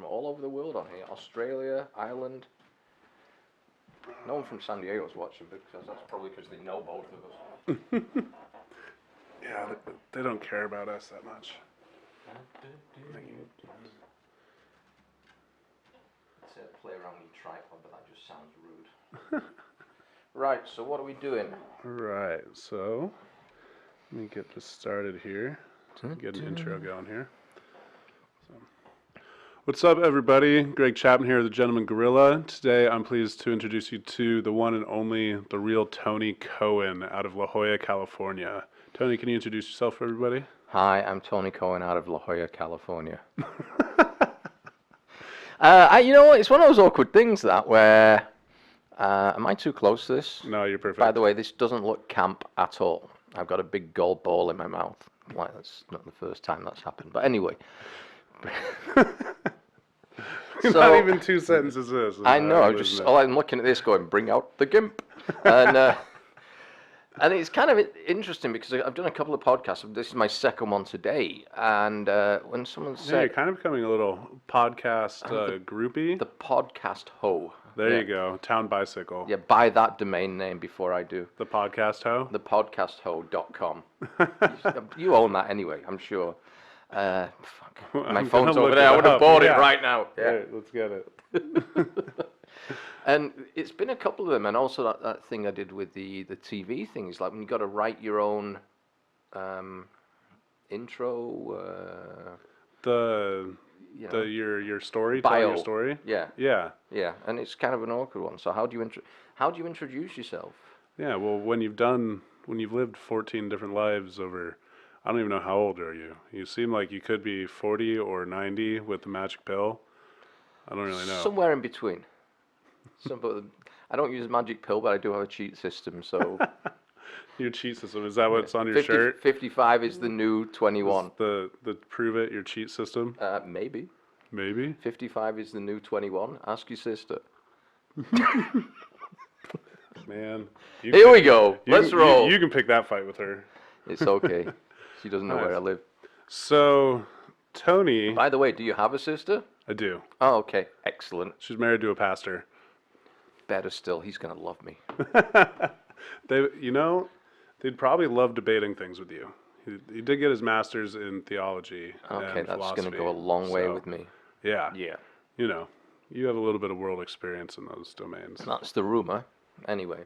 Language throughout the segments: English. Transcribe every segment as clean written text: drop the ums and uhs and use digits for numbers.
all over the world on here. Australia, Ireland. No one from San Diego's watching because that's probably because they know both of us. Yeah, they don't care about us that much. Play around with your tripod, but that just sounds rude. Right, so what are we doing? Right, so let me get this started here. Get an intro going here. So, what's up, everybody? Greg Chapman here, the Gentleman Gorilla. Today, I'm pleased to introduce you to the one and only, the real Tony Cohen out of La Jolla, California. Tony, can you introduce yourself for everybody? Hi, I'm Tony Cohen out of La Jolla, California. You know what? It's one of those awkward things that where, am I too close to this? No, you're perfect. By the way, this doesn't look camp at all. I've got a big gold ball in my mouth. Like, that's not the first time that's happened. But anyway. Not even 2 sentences this. I know. I'm looking at this going, bring out the gimp. And it's kind of interesting because I've done a couple of podcasts. This is my second one today. And when someone said... you're kind of becoming a little podcast groupie. The podcast hoe. There you go. Town Bicycle. Yeah, buy that domain name before I do. The podcast hoe? Thepodcasthoe.com. You own that anyway, I'm sure. Fuck. My I'm phone's gonna over look there. I it would have up. bought Yeah. it right now. Yeah. Right, let's get it. And it's been a couple of them, and also that thing I did with the TV thing is like when you got to write your own intro. Your story, bio. telling your story. Yeah, and it's kind of an awkward one. So how do you introduce yourself? Yeah, well, when you've lived 14 different lives over, I don't even know how old are you. You seem like you could be 40 or 90 with the magic pill. I don't really know. Somewhere in between. I don't use a magic pill, but I do have a cheat system. So your cheat system, is that what's on your shirt? 55 is the new 21. Is the prove it, your cheat system? Maybe. 55 is the new 21. Ask your sister. Man. Here we go. Let's roll. You can pick that fight with her. It's okay. She doesn't know where I live. So, Tony. By the way, do you have a sister? I do. Oh, okay. Excellent. She's married to a pastor. Better still, he's going to love me. They'd probably love debating things with you. He did get his master's in theology. Okay, and that's philosophy, going to go a long way with me. Yeah. Yeah. You have a little bit of world experience in those domains. That's the rumor. Anyways.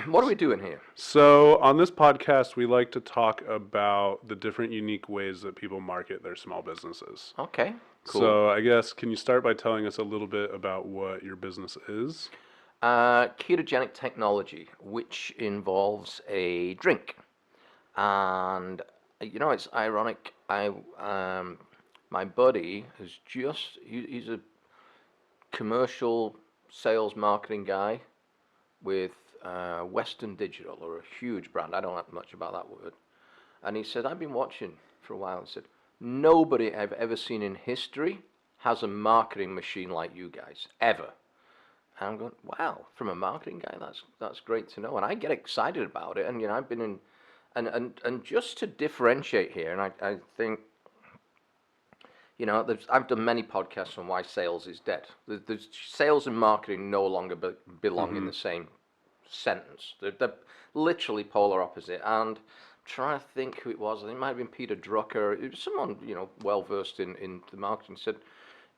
What are we doing here? So, on this podcast, we like to talk about the different unique ways that people market their small businesses. Okay, cool. So, I guess, can you start by telling us a little bit about what your business is? Ketogenic technology, which involves a drink. And, it's ironic. My buddy is he's a commercial sales marketing guy with Western Digital, or a huge brand. I don't know much about that word. And he said, I've been watching for a while, and said, nobody I've ever seen in history has a marketing machine like you guys, ever. And I'm going, wow, from a marketing guy, that's great to know. And I get excited about it. And, I've been in, and just to differentiate here, and I think, I've done many podcasts on why sales is dead. There's sales and marketing no longer belong in the same sentence. They're literally polar opposite. And I'm trying to think who it was. I think it might have been Peter Drucker. It was someone, well versed in the marketing, said,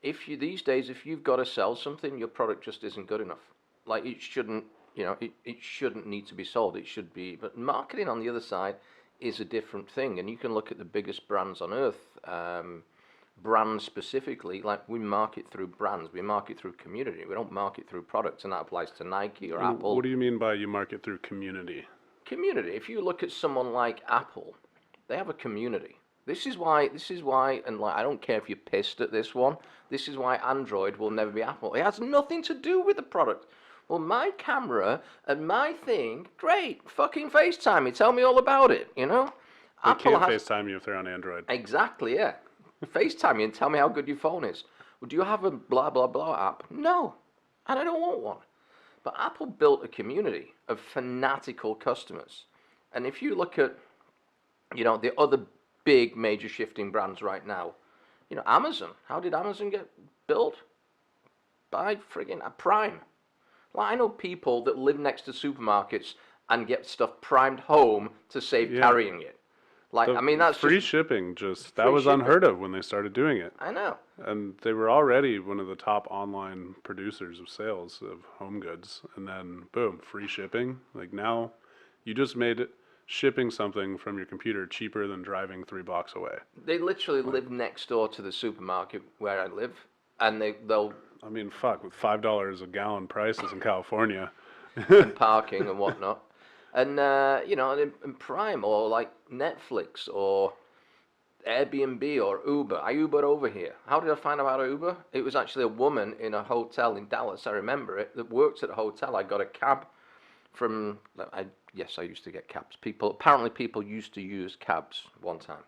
these days, if you've got to sell something, your product just isn't good enough. Like, it shouldn't, it shouldn't need to be sold. It should be. But marketing, on the other side, is a different thing. And you can look at the biggest brands on earth. Brands specifically, like we market through brands, we market through community. We don't market through products, and that applies to Nike or Apple. What do you mean by you market through community? Community. If you look at someone like Apple, they have a community. This is why, and I don't care if you're pissed at this one. This is why Android will never be Apple. It has nothing to do with the product. Well, my camera and my thing, great, fucking FaceTime me, tell me all about it. Apple can't FaceTime you if they're on Android. Exactly, yeah. FaceTime you and tell me how good your phone is. Well, do you have a blah, blah, blah app? No, and I don't want one. But Apple built a community of fanatical customers. And if you look at, the other big major shifting brands right now, You know, Amazon. How did Amazon get built? By friggin' a Prime. Well, I know people that live next to supermarkets and get stuff primed home to save Yeah. carrying it. Like, The I mean, that's free just shipping, just that free was shipping. unheard of when they started doing it. I know. And they were already one of the top online producers of sales of home goods. And then, boom, free shipping. Like now, you just made shipping something from your computer cheaper than driving 3 blocks away. They literally live next door to the supermarket where I live, and they'll I mean, fuck, with $5 a gallon prices in California. and parking and whatnot, and you know, and Prime or like Netflix or Airbnb or Uber. I Ubered over here. How did I find out about Uber? It was actually a woman in a hotel in Dallas. I remember it. That worked at a hotel. I got a cab from. Yes, I used to get cabs. People used to use cabs one time.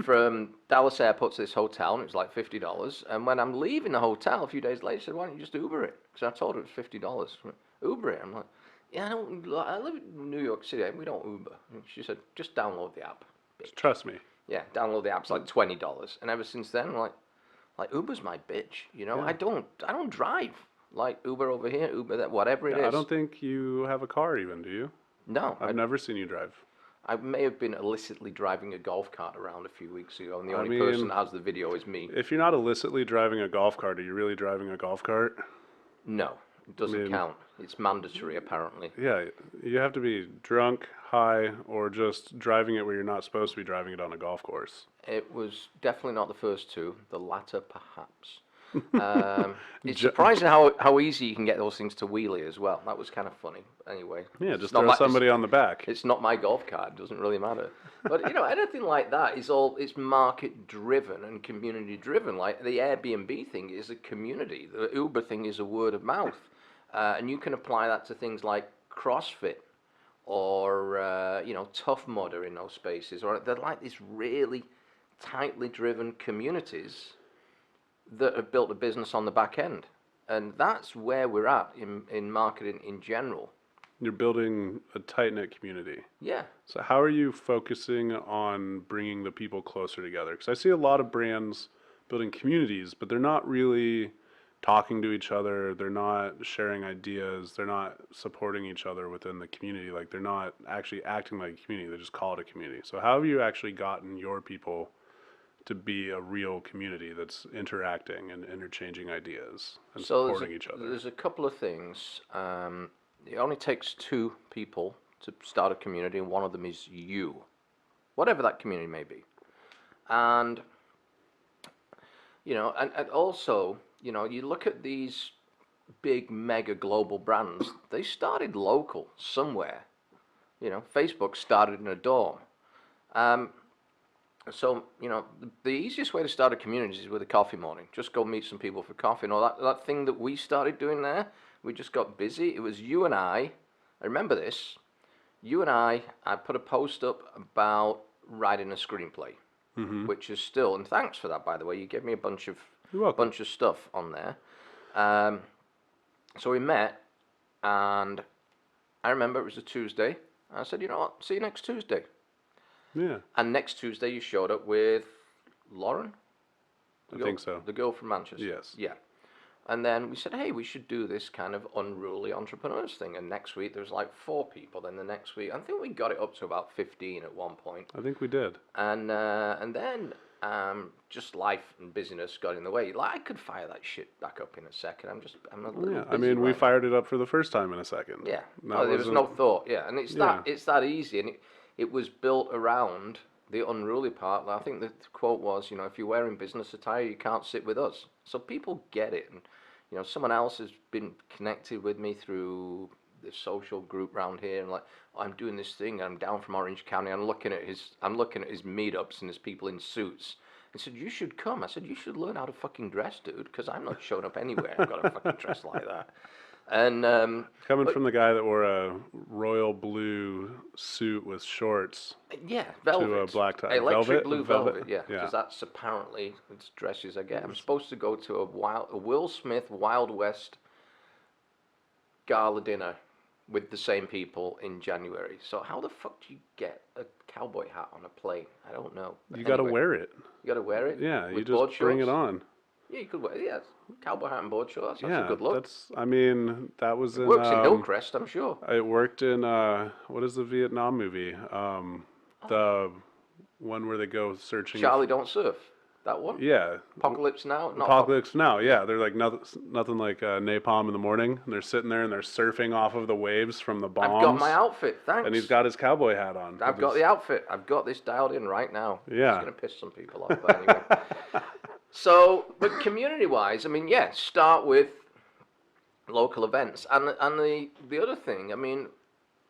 From Dallas Airport to this hotel, and it was like $50. And when I'm leaving the hotel a few days later, she said, "Why don't you just Uber it?" Because I told her it was $50. Uber it. I'm like, "Yeah, I live in New York City. We don't Uber." And she said, "Just download the app." Trust me. Yeah, download the app. It's like $20. And ever since then, I'm like Uber's my bitch. You know, Yeah. I don't drive. Like Uber over here, Uber that, whatever it is. I don't think you have a car even, do you? No, I've never seen you drive. I may have been illicitly driving a golf cart around a few weeks ago, and the I only mean, person that has the video is me. If you're not illicitly driving a golf cart, are you really driving a golf cart? No, it doesn't mean- count. It's mandatory, apparently. Yeah, you have to be drunk, high, or just driving it where you're not supposed to be driving it on a golf course. It was definitely not the first two. The latter, perhaps. It's surprising how easy you can get those things to wheelie as well. That was kind of funny. Anyway. Yeah, It's just not throw my- somebody on the back. It's not my golf cart. It doesn't really matter. But, you know, anything like that is it's market driven and community driven. Like the Airbnb thing is a community. The Uber thing is a word of mouth. And you can apply that to things like CrossFit or, you know, Tough Mudder in those spaces. Or they're like these really tightly driven communities that have built a business on the back end. And that's where we're at in marketing in general. You're building a tight-knit community. Yeah. So how are you focusing on bringing the people closer together? Because I see a lot of brands building communities, but they're not really talking to each other. They're not sharing ideas. They're not supporting each other within the community. Like they're not actually acting like a community. They just call it a community. So how have you actually gotten your people to be a real community that's interacting and interchanging ideas and supporting each other? There's a couple of things. It only takes two people to start a community, and one of them is you, whatever that community may be. And, you know, and also, you know, you look at these big, mega global brands, they started local somewhere. You know, Facebook started in a dorm. So, you know, the easiest way to start a community is with a coffee morning. Just go meet some people for coffee. And all that thing that we started doing there, we just got busy. It was you and I remember this, you and I put a post up about writing a screenplay, which is still, and thanks for that, by the way. You gave me a bunch of stuff on there. So we met, and I remember it was a Tuesday. I said, you know what, see you next Tuesday. Yeah. And next Tuesday you showed up with Lauren? I think so. The girl from Manchester. Yes. Yeah. And then we said, hey, we should do this kind of unruly entrepreneurs thing. And next week there was like 4 people. Then the next week, I think we got it up to about 15 at one point. I think we did. And then just life and busyness got in the way. Like I could fire that shit back up in a second. I'm a little Yeah. busy I mean, we right now. fired it up for the first time in a second. Yeah. That There was no thought. Yeah. And it's that easy. And it was built around the unruly part. I think the quote was, you know, if you're wearing business attire, you can't sit with us. So people get it. And, you know, someone else has been connected with me through the social group around here, and like, oh, I'm doing this thing. I'm down from Orange County. I'm looking at his meetups, and there's people in suits. He said, you should come. I said, you should learn how to fucking dress, dude, because I'm not showing up anywhere. I've got to fucking dress like that. And coming from the guy that wore a royal blue suit with shorts yeah, velvet. to a black tie. Electric blue velvet, yeah. Yeah. Because that's apparently as dressy as I get. I'm supposed to go to a Will Smith Wild West gala dinner with the same people in January. So how the fuck do you get a cowboy hat on a plane? I don't know. But You got to anyway, wear it. you got to wear it. Yeah, you with board just bring it shorts? on. Yeah, you could wear cowboy hat and board shorts. That's a Yeah, good look. that's. I mean, that was It in. works in Hillcrest, I'm sure. It worked in. What is the Vietnam movie? The one where they go searching. Charlie Don't Surf. That one? Yeah. Apocalypse Now? Not Apocalypse Now. Yeah, they're like nothing like napalm in the morning. And they're sitting there and they're surfing off of the waves from the bombs. I've got my outfit, thanks. And he's got his cowboy hat on. I've got the outfit. I've got this dialed in right now. Yeah. It's going to piss some people off, but anyway. So, but community-wise, I mean, yeah, start with local events. And the other thing, I mean,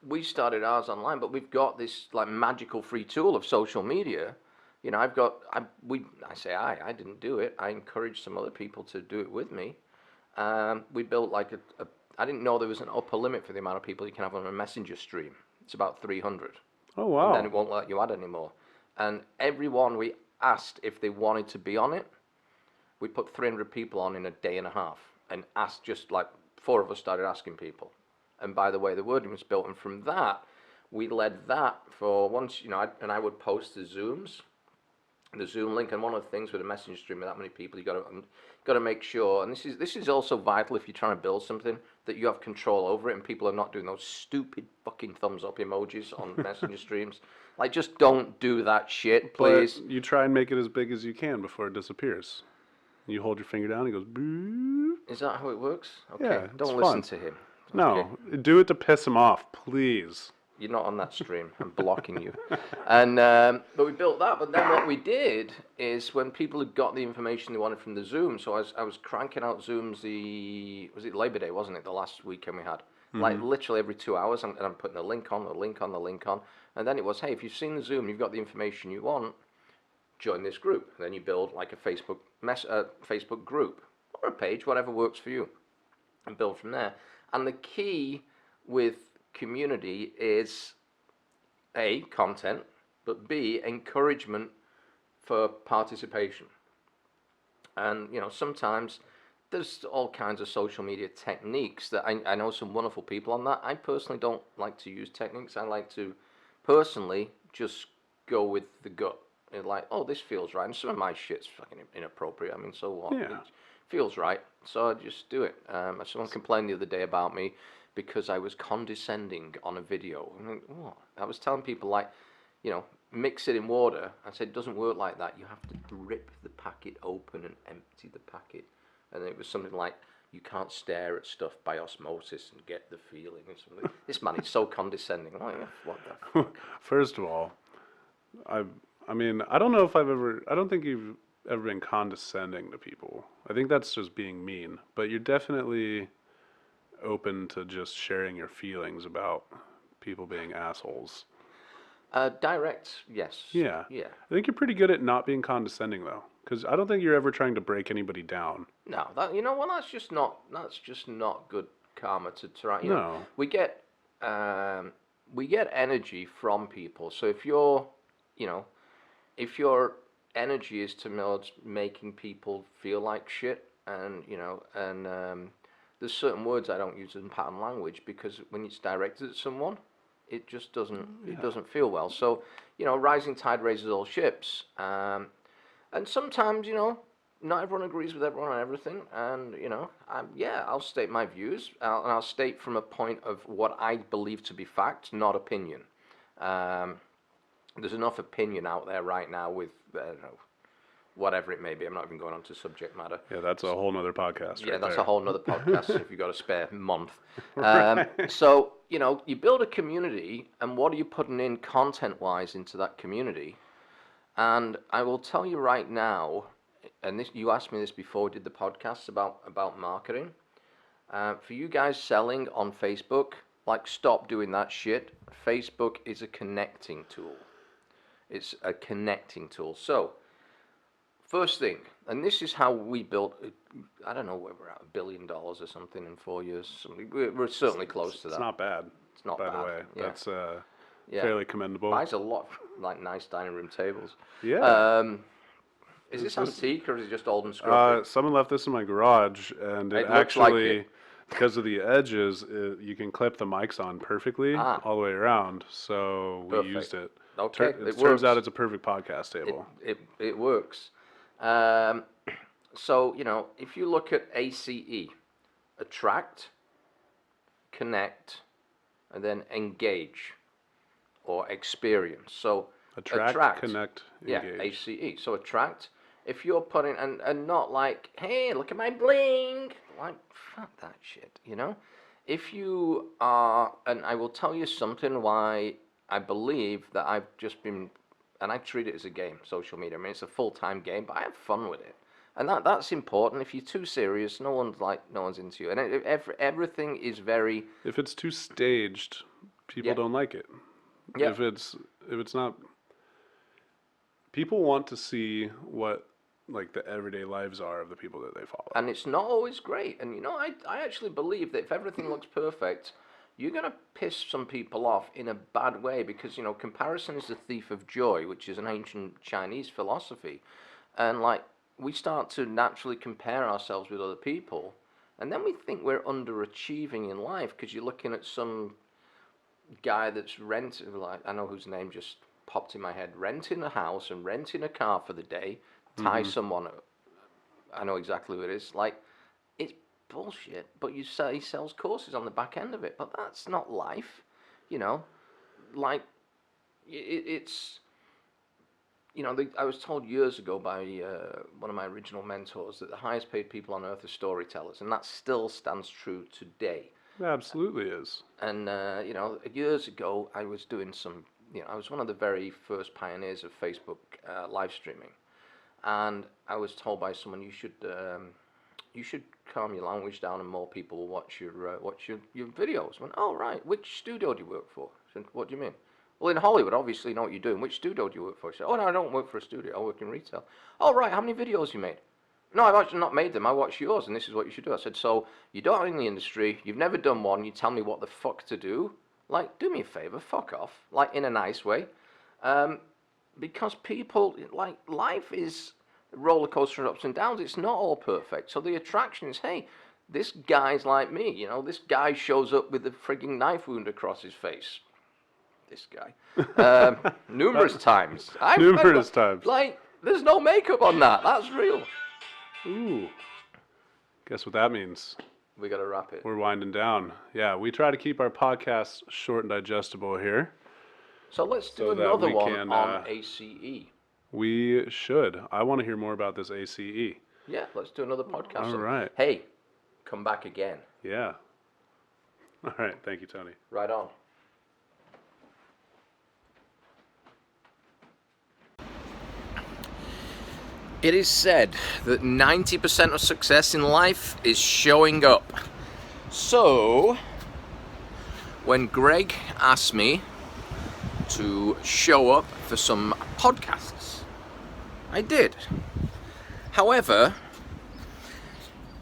we started ours online, but we've got this like magical free tool of social media. You know, I didn't do it. I encouraged some other people to do it with me. We built like I didn't know there was an upper limit for the amount of people you can have on a messenger stream. It's about 300. Oh, wow. And then it won't let you add anymore. And everyone we asked if they wanted to be on it, we put 300 people on in a day and a half and asked just like 4 of us started asking people. And by the way, the wording was built. And from that, we led that for once, you know, I would post the Zooms. The Zoom link, and one of the things with a messenger stream with that many people, you got to make sure, and this is also vital if you're trying to build something, that you have control over it, and people are not doing those stupid fucking thumbs up emojis on messenger streams. Like, just don't do that shit, please. But you try and make it as big as you can before it disappears. You hold your finger down, and it goes boop. Is that how it works? Okay, Yeah, don't listen to him. No, Okay. do it to piss him off, please. You're not on that stream. I'm blocking you. And but we built that. But then what we did is when people had got the information they wanted from the Zoom. So I was cranking out Zooms. Was it Labor Day? Wasn't it the last weekend we had? Like literally every 2 hours, and I'm putting a link on, and then it was, hey, if you've seen the Zoom, you've got the information you want, join this group. And then you build like a Facebook group or a page, whatever works for you, and build from there. And the key with community is A, content, but B, encouragement for participation. And you know, sometimes there's all kinds of social media techniques that I know some wonderful people on that. I personally don't like to use techniques. I like to personally just go with the gut. And like, oh, this feels right. And some of my shit's fucking inappropriate. I mean, so what? Yeah. It feels right. So I just do it. Someone complained the other day about me because I was condescending on a video. I mean, what? I was telling people, like, you know, mix it in water. I said, it doesn't work like that. You have to rip the packet open and empty the packet. And it was something like, you can't stare at stuff by osmosis and get the feeling. And something. This man is so condescending. I'm like, what the fuck? First of all, I mean, I don't think you've ever been condescending to people. I think that's just being mean. But you're definitely open to just sharing your feelings about people being assholes. Direct, yes. Yeah. Yeah. I think you're pretty good at not being condescending, though, because I don't think you're ever trying to break anybody down. No, you know what? That's just not good karma to try. You know, we get energy from people. So if your energy is towards making people feel like shit, and there's certain words I don't use in pattern language because when it's directed at someone, it just doesn't feel well. So, rising tide raises all ships. And sometimes, not everyone agrees with everyone on everything. And, I'll state my views. And I'll state from a point of what I believe to be fact, not opinion. There's enough opinion out there right now with, whatever it may be. I'm not even going on to subject matter. Yeah, that's a whole nother podcast. Yeah, that's there. a whole nother podcast if you've got a spare month. Right. So, you build a community, and what are you putting in content-wise into that community? And I will tell you right now, and this, you asked me this before we did the podcast about marketing. For you guys selling on Facebook, stop doing that shit. Facebook is a connecting tool. It's a connecting tool. So, first thing, and this is how we built, I don't know where we're at, $1 billion or something in 4 years. We're certainly close to that. It's not bad. It's not by bad. the way. Yeah. That's fairly commendable. Buys a lot, like nice dining room tables. Yeah. Is this antique or is it just old and scruffy? Someone left this in my garage, and it looks like actually, it. because of the edges, you can clip the mics on perfectly all the way around. So we Perfect. used it. Okay, It turns out it's a perfect podcast table. It works. So, if you look at ACE, attract, connect, and then engage or experience. So attract, connect, engage. ACE. So attract, if you're putting, and not like, hey, look at my bling, like, fuck that shit, If you are, and I will tell you something why I believe that I've just been, and I treat it as a game, social media. I mean, it's a full-time game, but I have fun with it. And that's important. If you're too serious, no one's into you. And everything is very... If it's too staged, people don't like it. Yeah. If it's not... People want to see what like the everyday lives are of the people that they follow. And it's not always great. And I actually believe that if everything looks perfect, you're going to piss some people off in a bad way because, comparison is the thief of joy, which is an ancient Chinese philosophy. And we start to naturally compare ourselves with other people, and then we think we're underachieving in life because you're looking at some guy that's renting, I know whose name just popped in my head, renting a house and renting a car for the day, tie someone up. I know exactly who it is. It's bullshit, but he sells courses on the back end of it, but that's not life, it's... I was told years ago by one of my original mentors that the highest paid people on earth are storytellers, and that still stands true today. It absolutely is. And, years ago, I was doing I was one of the very first pioneers of Facebook live streaming. And I was told by someone, you should calm your language down and more people will watch your videos. I went, oh, right, which studio do you work for? I said, what do you mean? Well, in Hollywood, obviously, you know what you're doing. Which studio do you work for? He said, oh, no, I don't work for a studio. I work in retail. Oh, right, how many videos you made? No, I've actually not made them. I watched yours, and this is what you should do. I said, so you don't have in the industry, you've never done one, you tell me what the fuck to do? Do me a favor, fuck off, in a nice way. Because people, life is a roller coaster of ups and downs. It's not all perfect. So the attraction is, hey, this guy's like me, this guy shows up with a frigging knife wound across his face. This guy. Numerous times. Numerous times. There's no makeup on that. That's real. Ooh. Guess what that means? We got to wrap it. We're winding down. Yeah, we try to keep our podcasts short and digestible here. So let's do another one on ACE. We should. I want to hear more about this ACE. Yeah, let's do another podcast. All right. Hey, come back again. Yeah. All right. Thank you, Tony. Right on. It is said that 90% of success in life is showing up. So, when Greg asked me to show up for some podcasts, I did. However,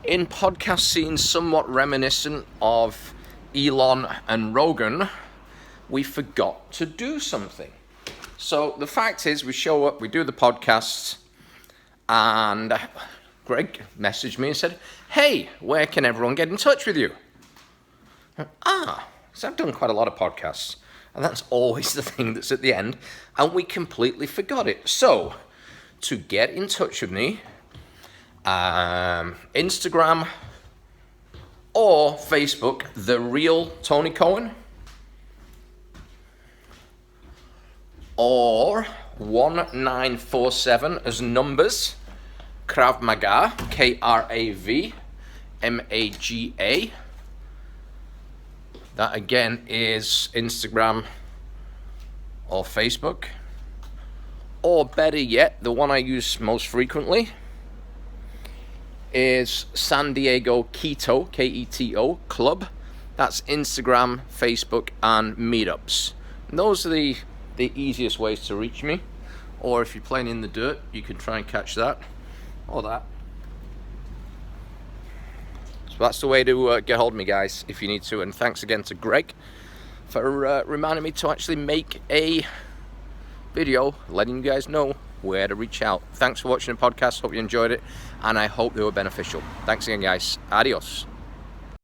in podcast scenes somewhat reminiscent of Elon and Rogan, we forgot to do something. So the fact is, we show up, we do the podcasts, and Greg messaged me and said, hey, where can everyone get in touch with you? So I've done quite a lot of podcasts, and that's always the thing that's at the end, and we completely forgot it. So, to get in touch with me, Instagram or Facebook, The Real Tony Cohen, or 1947 as numbers, Krav Maga, KravMaga. That again is Instagram or Facebook. Or better yet, the one I use most frequently is San Diego Keto, Keto Club. That's Instagram, Facebook, and meetups. And those are the easiest ways to reach me. Or if you're playing in the dirt, you can try and catch that or that. So that's the way to get hold of me, guys, if you need to. And thanks again to Greg for reminding me to actually make a video letting you guys know where to reach out. Thanks for watching the podcast. Hope you enjoyed it, and I hope they were beneficial. Thanks again, guys. Adios.